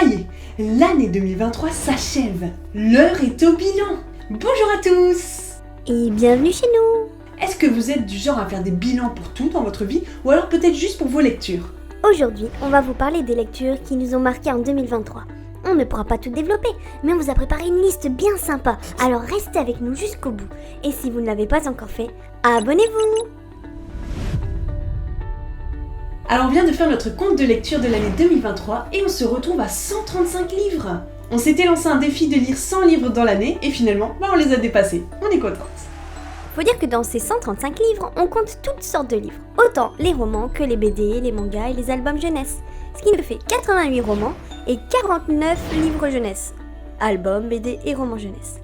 y est, l'année 2023 s'achève. L'heure est au bilan. Bonjour à tous. Et bienvenue chez nous. Est-ce que vous êtes du genre à faire des bilans pour tout dans votre vie ou alors peut-être juste pour vos lectures? Aujourd'hui, on va vous parler des lectures qui nous ont marqués en 2023. On ne pourra pas tout développer, mais on vous a préparé une liste bien sympa, alors restez avec nous jusqu'au bout. Et si vous ne l'avez pas encore fait, abonnez-vous. Alors on vient de faire notre compte de lecture de l'année 2023 et on se retrouve à 135 livres. On s'était lancé un défi de lire 100 livres dans l'année et finalement, on les a dépassés. On est contente. Faut dire que dans ces 135 livres, on compte toutes sortes de livres. Autant les romans que les BD, les mangas et les albums jeunesse. Ce qui nous fait 88 romans et 49 livres jeunesse. Albums, BD et romans jeunesse.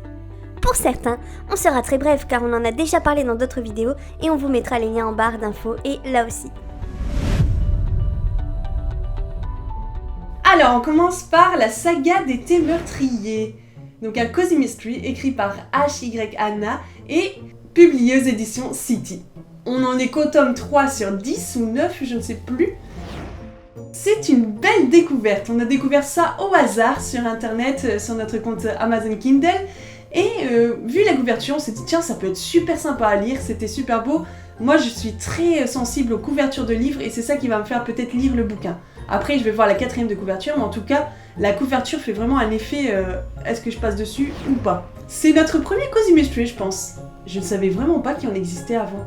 Pour certains, on sera très bref car on en a déjà parlé dans d'autres vidéos et on vous mettra les liens en barre d'infos et là aussi. Alors on commence par la saga des thés meurtriers. Donc un Cozy Mystery écrit par H.Y. Anna et publié aux éditions City. On en est qu'au tome 3 sur 10 ou 9, je ne sais plus. C'est une belle découverte. On a découvert ça au hasard sur internet, sur notre compte Amazon Kindle. Et vu la couverture, on s'est dit tiens, ça peut être super sympa à lire, c'était super beau. Moi je suis très sensible aux couvertures de livres et c'est ça qui va me faire peut-être lire le bouquin. Après je vais voir la 4e de couverture, mais en tout cas la couverture fait vraiment un effet est-ce que je passe dessus ou pas. C'est notre premier Cozy Mystery je pense. Je ne savais vraiment pas qu'il en existait avant.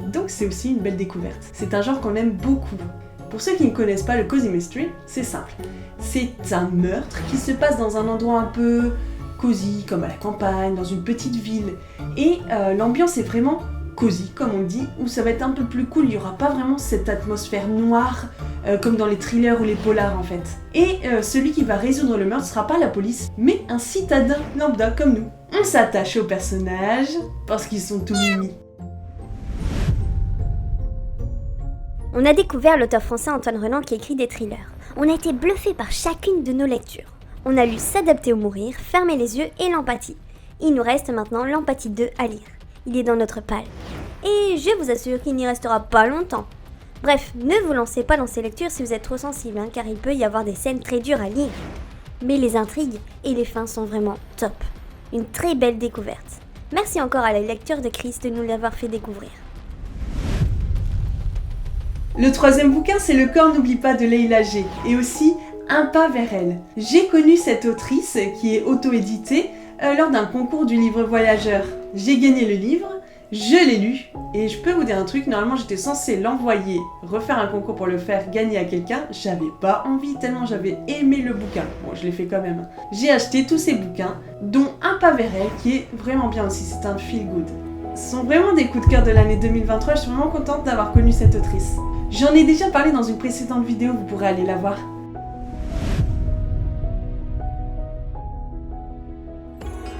Donc c'est aussi une belle découverte. C'est un genre qu'on aime beaucoup. Pour ceux qui ne connaissent pas le Cozy Mystery, c'est simple. C'est un meurtre qui se passe dans un endroit un peu cosy, comme à la campagne, dans une petite ville. Et l'ambiance est vraiment cosy, comme on dit, où ça va être un peu plus cool. Il n'y aura pas vraiment cette atmosphère noire, comme dans les thrillers ou les polars en fait. Et celui qui va résoudre le meurtre ne sera pas la police, mais un citadin lambda comme nous. On s'attache aux personnages, parce qu'ils sont tout mimi. On a découvert l'auteur français Antoine Renan qui écrit des thrillers. On a été bluffé par chacune de nos lectures. On a lu S'adapter ou mourir, Fermer les yeux et L'empathie. Il nous reste maintenant L'empathie 2 à lire. Il est dans notre palle. Et je vous assure qu'il n'y restera pas longtemps. Bref, ne vous lancez pas dans ces lectures si vous êtes trop sensible, car il peut y avoir des scènes très dures à lire. Mais les intrigues et les fins sont vraiment top. Une très belle découverte. Merci encore à la lecture de Chris de nous l'avoir fait découvrir. Le 3e bouquin, c'est Le corps n'oublie pas de Leila G. Et aussi Un pas vers elle. J'ai connu cette autrice qui est auto-éditée lors d'un concours du livre voyageur. J'ai gagné le livre, je l'ai lu, et je peux vous dire un truc, normalement j'étais censée l'envoyer, refaire un concours pour le faire gagner à quelqu'un, j'avais pas envie tellement j'avais aimé le bouquin. Bon, je l'ai fait quand même. J'ai acheté tous ces bouquins, dont Un pas vers elle, qui est vraiment bien aussi, c'est un feel good. Ce sont vraiment des coups de cœur de l'année 2023, je suis vraiment contente d'avoir connu cette autrice. J'en ai déjà parlé dans une précédente vidéo, vous pourrez aller la voir.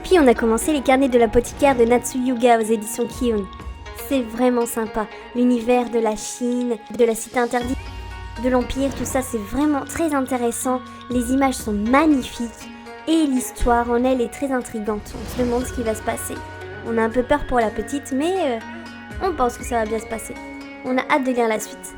Puis on a commencé les carnets de l'apothicaire de Natsu Yuga aux éditions Kiun. C'est vraiment sympa. L'univers de la Chine, de la cité interdite, de l'Empire, tout ça c'est vraiment très intéressant. Les images sont magnifiques et l'histoire en elle est très intrigante. On se demande ce qui va se passer. On a un peu peur pour la petite, mais on pense que ça va bien se passer. On a hâte de lire la suite.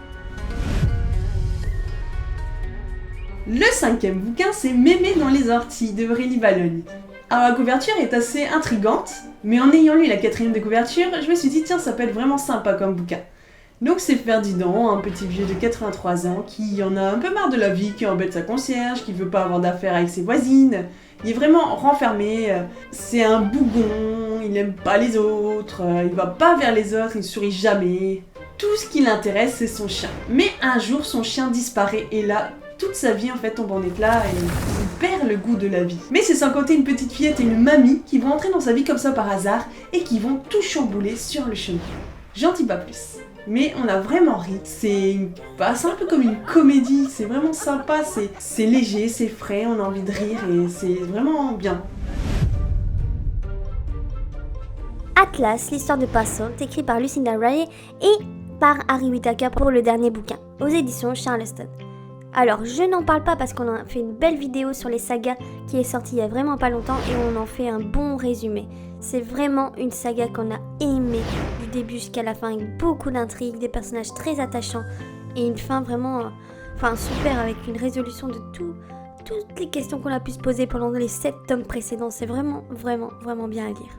Le 5e bouquin, c'est Mémé dans les orties de Aurélie Valognes. Alors la couverture est assez intrigante, mais en ayant lu la 4e de couverture, je me suis dit tiens, ça peut être vraiment sympa comme bouquin. Donc c'est Ferdinand, un petit vieux de 83 ans qui en a un peu marre de la vie, qui embête sa concierge, qui veut pas avoir d'affaires avec ses voisines. Il est vraiment renfermé, c'est un bougon, il aime pas les autres, il va pas vers les autres, il sourit jamais. Tout ce qui l'intéresse c'est son chien. Mais un jour son chien disparaît et là, toute sa vie en fait tombe en éclats et il perd le goût de la vie. Mais c'est sans compter une petite fillette et une mamie qui vont entrer dans sa vie comme ça par hasard et qui vont tout chambouler sur le chemin. J'en dis pas plus. Mais on a vraiment ri. C'est un peu comme une comédie, c'est vraiment sympa, c'est léger, c'est frais, on a envie de rire et c'est vraiment bien. Atlas, l'histoire de Passault, écrit par Lucinda Riley et par Harry Whittaker pour le dernier bouquin, aux éditions Charleston. Alors, je n'en parle pas parce qu'on a fait une belle vidéo sur les sagas qui est sortie il y a vraiment pas longtemps et on en fait un bon résumé. C'est vraiment une saga qu'on a aimée du début jusqu'à la fin avec beaucoup d'intrigues, des personnages très attachants et une fin vraiment super avec une résolution de toutes les questions qu'on a pu se poser pendant les 7 tomes précédents. C'est vraiment bien à lire.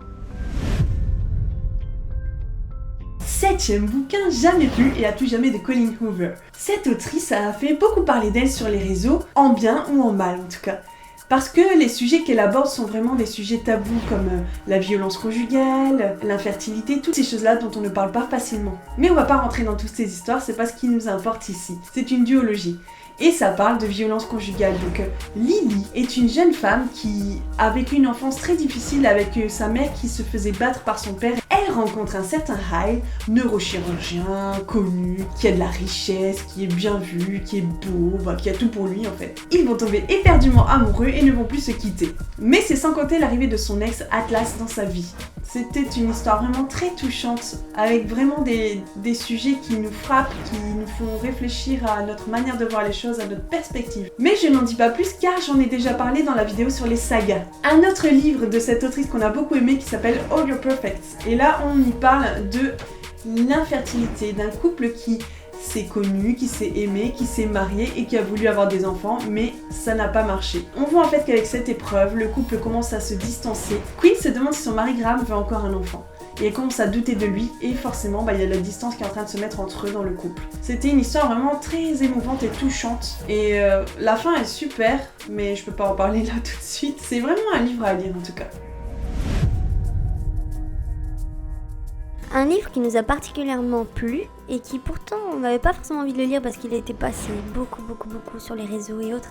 7e bouquin jamais lu et à tout jamais de Colleen Hoover. Cette autrice a fait beaucoup parler d'elle sur les réseaux, en bien ou en mal en tout cas. Parce que les sujets qu'elle aborde sont vraiment des sujets tabous comme la violence conjugale, l'infertilité, toutes ces choses-là dont on ne parle pas facilement. Mais on va pas rentrer dans toutes ces histoires, c'est pas ce qui nous importe ici. C'est une duologie. Et ça parle de violence conjugale. Donc Lily est une jeune femme qui a vécu une enfance très difficile avec sa mère qui se faisait battre par son père. Elle rencontre un certain Hyle, neurochirurgien, connu, qui a de la richesse, qui est bien vu, qui est beau, qui a tout pour lui en fait. Ils vont tomber éperdument amoureux et ne vont plus se quitter. Mais c'est sans compter l'arrivée de son ex Atlas dans sa vie. C'était une histoire vraiment très touchante, avec vraiment des sujets qui nous frappent, qui nous font réfléchir à notre manière de voir les choses, à notre perspective. Mais je n'en dis pas plus car j'en ai déjà parlé dans la vidéo sur les sagas. Un autre livre de cette autrice qu'on a beaucoup aimé qui s'appelle All Your Perfects. Et là on y parle de l'infertilité, d'un couple qui s'est connu, qui s'est aimé, qui s'est marié et qui a voulu avoir des enfants, mais ça n'a pas marché. On voit en fait qu'avec cette épreuve, le couple commence à se distancer. Queen se demande si son mari Graham veut encore un enfant. Et elle commence à douter de lui et forcément il y a la distance qui est en train de se mettre entre eux dans le couple. C'était une histoire vraiment très émouvante et touchante et la fin est super, mais je peux pas en parler là tout de suite. C'est vraiment un livre à lire en tout cas. Un livre qui nous a particulièrement plu et qui pourtant on n'avait pas forcément envie de le lire parce qu'il a été passé beaucoup sur les réseaux et autres,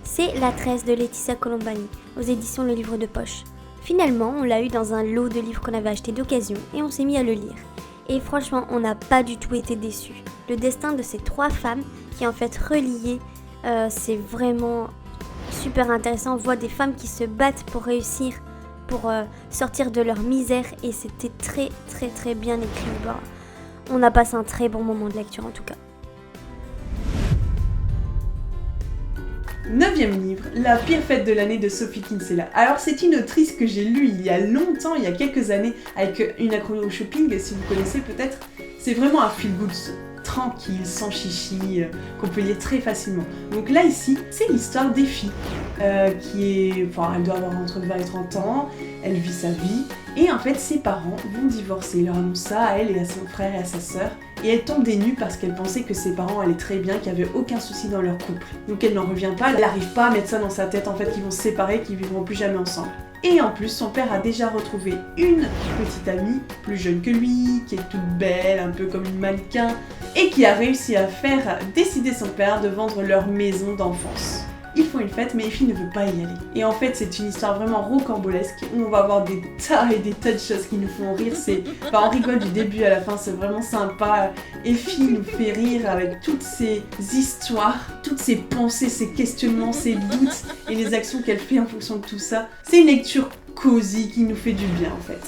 c'est La Tresse de Laetitia Colombani aux éditions Le Livre de Poche. Finalement, on l'a eu dans un lot de livres qu'on avait acheté d'occasion et on s'est mis à le lire. Et franchement, on n'a pas du tout été déçus. Le destin de ces 3 femmes qui est en fait relié, c'est vraiment super intéressant. On voit des femmes qui se battent pour réussir, pour sortir de leur misère et c'était très bien écrit. On a passé un très bon moment de lecture en tout cas. 9e livre, La pire fête de l'année de Sophie Kinsella. Alors c'est une autrice que j'ai lue il y a longtemps, il y a quelques années, avec Une accro au shopping, si vous connaissez peut-être. C'est vraiment un feel-good tranquille, sans chichi, qu'on peut lire très facilement. Donc là ici, c'est l'histoire des filles, qui est... Enfin, elle doit avoir entre 20 et 30 ans, elle vit sa vie, et en fait ses parents vont divorcer. Ils leur annoncent ça à elle et à son frère et à sa sœur. Et elle tombe des nues parce qu'elle pensait que ses parents allaient très bien, qu'il n'y avait aucun souci dans leur couple. Donc elle n'en revient pas, elle n'arrive pas à mettre ça dans sa tête en fait qu'ils vont se séparer, qu'ils vivront plus jamais ensemble. Et en plus, son père a déjà retrouvé une petite amie, plus jeune que lui, qui est toute belle, un peu comme une mannequin, et qui a réussi à faire décider son père de vendre leur maison d'enfance. Ils font une fête, mais Effie ne veut pas y aller. Et en fait, c'est une histoire vraiment rocambolesque où on va avoir des tas et des tas de choses qui nous font rire. On rigole du début à la fin, c'est vraiment sympa. Effie nous fait rire avec toutes ces histoires, toutes ces pensées, ces questionnements, ces doutes et les actions qu'elle fait en fonction de tout ça. C'est une lecture cosy qui nous fait du bien en fait.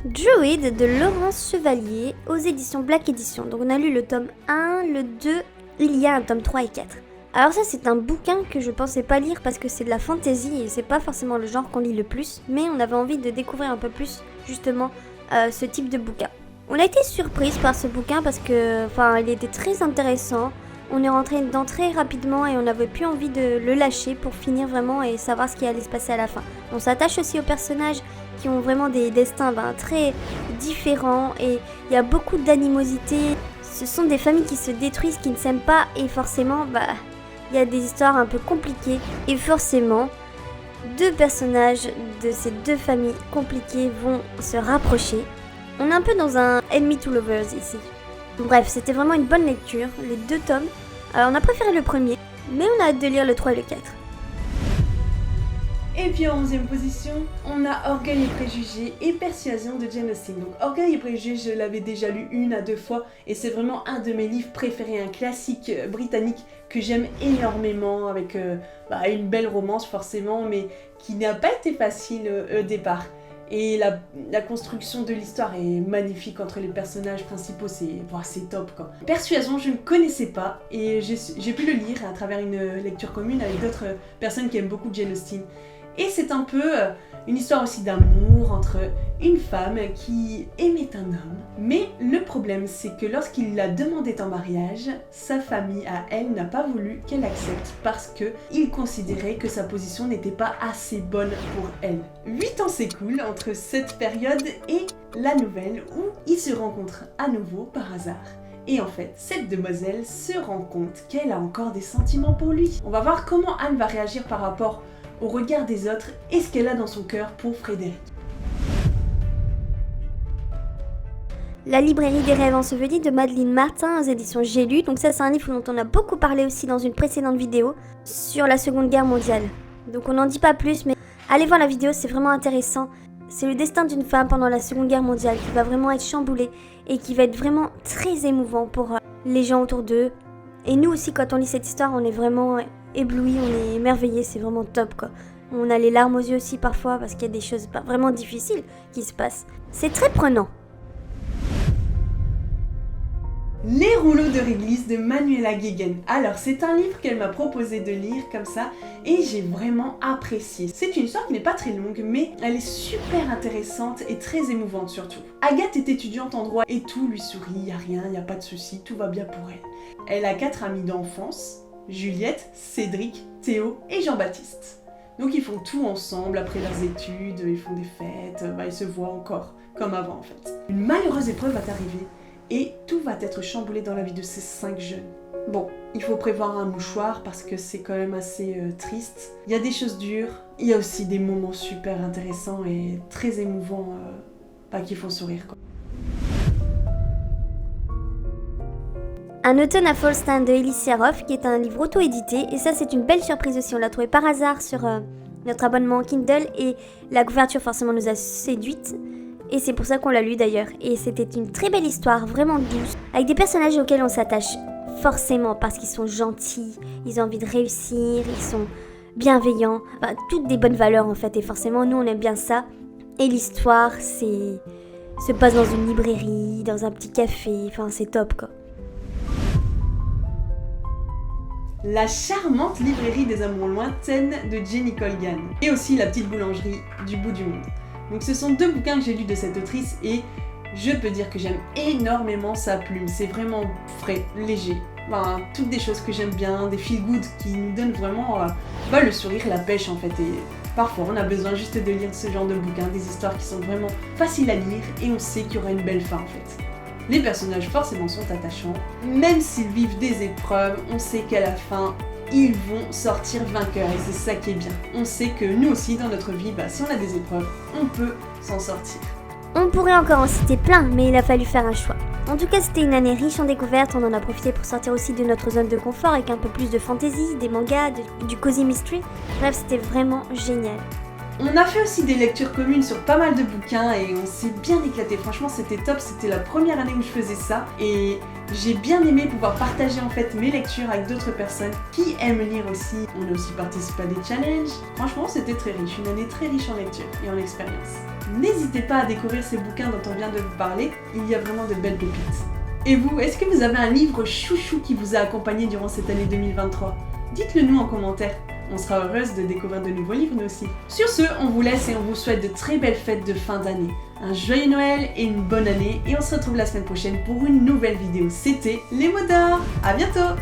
Druid de Laurence Chevalier aux éditions Black Edition. Donc on a lu le tome 1, le 2, il y a un tome 3 et 4. Alors ça c'est un bouquin que je pensais pas lire parce que c'est de la fantasy et c'est pas forcément le genre qu'on lit le plus, mais on avait envie de découvrir un peu plus justement ce type de bouquin. On a été surprise par ce bouquin parce que il était très intéressant. On est rentré dedans très rapidement et on n'avait plus envie de le lâcher pour finir vraiment et savoir ce qui allait se passer à la fin. On s'attache aussi aux personnages qui ont vraiment des destins très différents et il y a beaucoup d'animosité. Ce sont des familles qui se détruisent, qui ne s'aiment pas et forcément il y a des histoires un peu compliquées et forcément 2 personnages de ces 2 familles compliquées vont se rapprocher. On est un peu dans un enemy to lovers ici. Bref, c'était vraiment une bonne lecture, les 2 tomes. On a préféré le premier, mais on a hâte de lire le 3 et le 4. Et puis en 11e position, on a Orgueil et Préjugés et Persuasion de Jane Austen. Donc Orgueil et Préjugés, je l'avais déjà lu 1 à 2 fois et c'est vraiment un de mes livres préférés, un classique britannique que j'aime énormément avec une belle romance forcément, mais qui n'a pas été facile au départ. Et la construction de l'histoire est magnifique entre les personnages principaux, c'est top quoi. Persuasion, je ne connaissais pas et j'ai pu le lire à travers une lecture commune avec d'autres personnes qui aiment beaucoup Jane Austen. Et c'est un peu une histoire aussi d'amour entre une femme qui aimait un homme. Mais le problème, c'est que lorsqu'il l'a demandé en mariage, sa famille à elle n'a pas voulu qu'elle accepte parce qu'il considérait que sa position n'était pas assez bonne pour elle. 8 ans s'écoulent entre cette période et la nouvelle où ils se rencontrent à nouveau par hasard. Et en fait, cette demoiselle se rend compte qu'elle a encore des sentiments pour lui. On va voir comment Anne va réagir par rapport au regard des autres et ce qu'elle a dans son cœur pour Frédéric. La librairie des rêves ensevelis de Madeleine Martin aux éditions J'ai lu. Donc ça c'est un livre dont on a beaucoup parlé aussi dans une précédente vidéo sur la Seconde Guerre mondiale. Donc on n'en dit pas plus, mais allez voir la vidéo, c'est vraiment intéressant. C'est le destin d'une femme pendant la Seconde Guerre mondiale qui va vraiment être chamboulée et qui va être vraiment très émouvant pour les gens autour d'eux. Et nous aussi, quand on lit cette histoire, on est vraiment éblouis, on est émerveillés, c'est vraiment top quoi. On a les larmes aux yeux aussi parfois parce qu'il y a des choses pas vraiment difficiles qui se passent. C'est très prenant. Les rouleaux de réglisse de Manuela Gegen. Alors c'est un livre qu'elle m'a proposé de lire comme ça et j'ai vraiment apprécié. C'est une histoire qui n'est pas très longue mais elle est super intéressante et très émouvante surtout. Agathe est étudiante en droit et tout lui sourit, y a rien, y a pas de souci, tout va bien pour elle. Elle a 4 amis d'enfance, Juliette, Cédric, Théo et Jean-Baptiste. Donc ils font tout ensemble après leurs études, ils font des fêtes, ils se voient encore comme avant en fait. Une malheureuse épreuve va arriver. Et tout va être chamboulé dans la vie de ces 5 jeunes. Bon, il faut prévoir un mouchoir parce que c'est quand même assez triste. Il y a des choses dures, il y a aussi des moments super intéressants et très émouvants qui font sourire quoi. Un automne à Falstein de Elie Seroff qui est un livre auto-édité et ça c'est une belle surprise aussi, on l'a trouvé par hasard sur notre abonnement Kindle et la couverture forcément nous a séduites. Et c'est pour ça qu'on l'a lu d'ailleurs. Et c'était une très belle histoire, vraiment douce, avec des personnages auxquels on s'attache forcément parce qu'ils sont gentils, ils ont envie de réussir, ils sont bienveillants, toutes des bonnes valeurs en fait. Et forcément, nous on aime bien ça. Et l'histoire, se passe dans une librairie, dans un petit café, c'est top quoi. La charmante librairie des amours lointaines de Jenny Colgan. Et aussi la petite boulangerie du bout du monde. Donc ce sont 2 bouquins que j'ai lus de cette autrice et je peux dire que j'aime énormément sa plume. C'est vraiment frais, léger. Toutes des choses que j'aime bien, des feel good qui nous donnent vraiment le sourire et la pêche en fait. Et parfois on a besoin juste de lire ce genre de bouquins, des histoires qui sont vraiment faciles à lire et on sait qu'il y aura une belle fin en fait. Les personnages forcément sont attachants, même s'ils vivent des épreuves, on sait qu'à la fin, ils vont sortir vainqueurs et c'est ça qui est bien. On sait que nous aussi dans notre vie, si on a des épreuves, on peut s'en sortir. On pourrait encore en citer plein, mais il a fallu faire un choix. En tout cas, c'était une année riche en découvertes, on en a profité pour sortir aussi de notre zone de confort avec un peu plus de fantasy, des mangas, du cozy mystery. Bref, c'était vraiment génial. On a fait aussi des lectures communes sur pas mal de bouquins et on s'est bien éclaté. Franchement, c'était top, c'était la première année où je faisais ça et j'ai bien aimé pouvoir partager en fait mes lectures avec d'autres personnes qui aiment lire aussi. On a aussi participé à des challenges. Franchement, c'était très riche, une année très riche en lecture et en expérience. N'hésitez pas à découvrir ces bouquins dont on vient de vous parler, il y a vraiment de belles pépites. Et vous, est-ce que vous avez un livre chouchou qui vous a accompagné durant cette année 2023 ? Dites-le nous en commentaire. On sera heureuse de découvrir de nouveaux livres nous aussi. Sur ce, on vous laisse et on vous souhaite de très belles fêtes de fin d'année. Un joyeux Noël et une bonne année et on se retrouve la semaine prochaine pour une nouvelle vidéo. C'était les mots d'or. À bientôt.